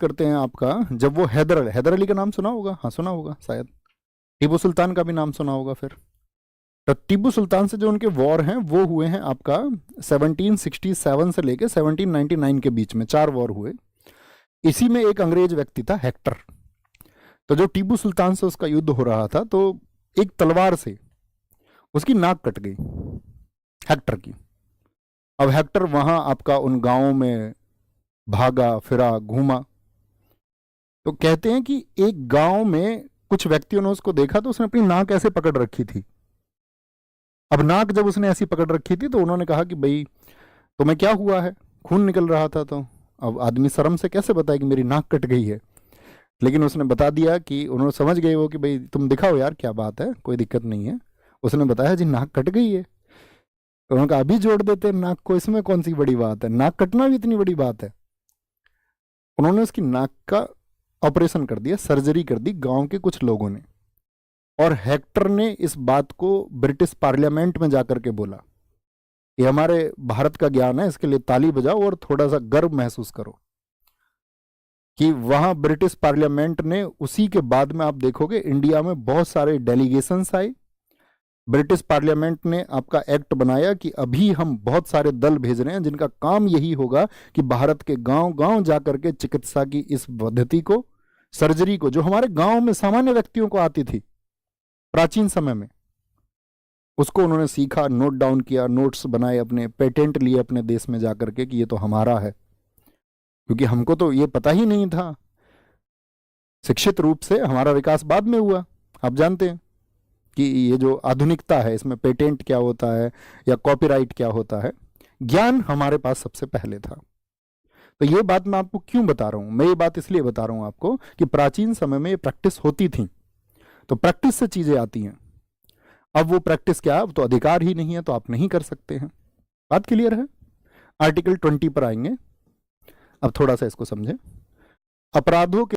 करते हैं आपका, जब वो हैदर अली का नाम सुना होगा, हाँ सुना होगा शायद, टीपू सुल्तान का भी नाम सुना होगा फिर। तो टीपू सुल्तान से जो उनके वॉर हैं वो हुए हैं आपका 1767 से लेके 1799 के बीच में, 4 वॉर हुए। इसी में एक अंग्रेज व्यक्ति था हेक्टर। तो जो टीपू सुल्तान से उसका युद्ध हो रहा था, तो एक तलवार से उसकी नाक कट गई हेक्टर की। अब हेक्टर वहां आपका उन गांवों में भागा फिरा घूमा। तो कहते हैं कि एक गांव में कुछ व्यक्तियों ने उसको देखा, तो उसने अपनी नाक ऐसे पकड़ रखी थी। अब नाक जब उसने ऐसी पकड़ रखी थी, तो उन्होंने कहा कि भाई तुम्हें क्या हुआ है, खून निकल रहा था। तो अब आदमी शर्म से कैसे बताए कि मेरी नाक कट गई है, लेकिन उसने बता दिया कि उन्होंने समझ गए वो कि भाई तुम दिखाओ यार क्या बात है, कोई दिक्कत नहीं है। उसने बताया जी नाक कट गई है। तो उन्होंने कहा अभी जोड़ देते हैं नाक को, इसमें कौन सी बड़ी बात है, नाक कटना भी इतनी बड़ी बात है। उन्होंने उसकी नाक का ऑपरेशन कर दिया, सर्जरी कर दी गांव के कुछ लोगों ने। और हेक्टर ने इस बात को ब्रिटिश पार्लियामेंट में जाकर के बोला, ये हमारे भारत का ज्ञान है, इसके लिए ताली बजाओ और थोड़ा सा गर्व महसूस करो। कि वहां ब्रिटिश पार्लियामेंट ने, उसी के बाद में आप देखोगे इंडिया में बहुत सारे डेलीगेशंस आए। ब्रिटिश पार्लियामेंट ने आपका एक्ट बनाया कि अभी हम बहुत सारे दल भेज रहे हैं जिनका काम यही होगा कि भारत के गांव गांव जाकर के चिकित्सा की इस पद्धति को, सर्जरी को, जो हमारे गांव में सामान्य व्यक्तियों को आती थी प्राचीन समय में, उसको उन्होंने सीखा, नोट डाउन किया, नोट्स बनाए, अपने पेटेंट लिए अपने देश में जाकर के कि ये तो हमारा है। क्योंकि हमको तो ये पता ही नहीं था, शिक्षित रूप से हमारा विकास बाद में हुआ। आप जानते हैं कि ये जो आधुनिकता है इसमें पेटेंट क्या होता है या कॉपीराइट क्या होता है, ज्ञान हमारे पास सबसे पहले था। तो ये बात मैं आपको क्यों बता रहा हूं, मैं ये बात इसलिए बता रहा हूं आपको कि प्राचीन समय में ये प्रैक्टिस होती थी, तो प्रैक्टिस से चीजें आती हैं। अब वो प्रैक्टिस क्या है, अब तो अधिकार ही नहीं है, तो आप नहीं कर सकते हैं। बात क्लियर है। आर्टिकल 20 पर आएंगे, अब थोड़ा सा इसको समझें। अपराधों के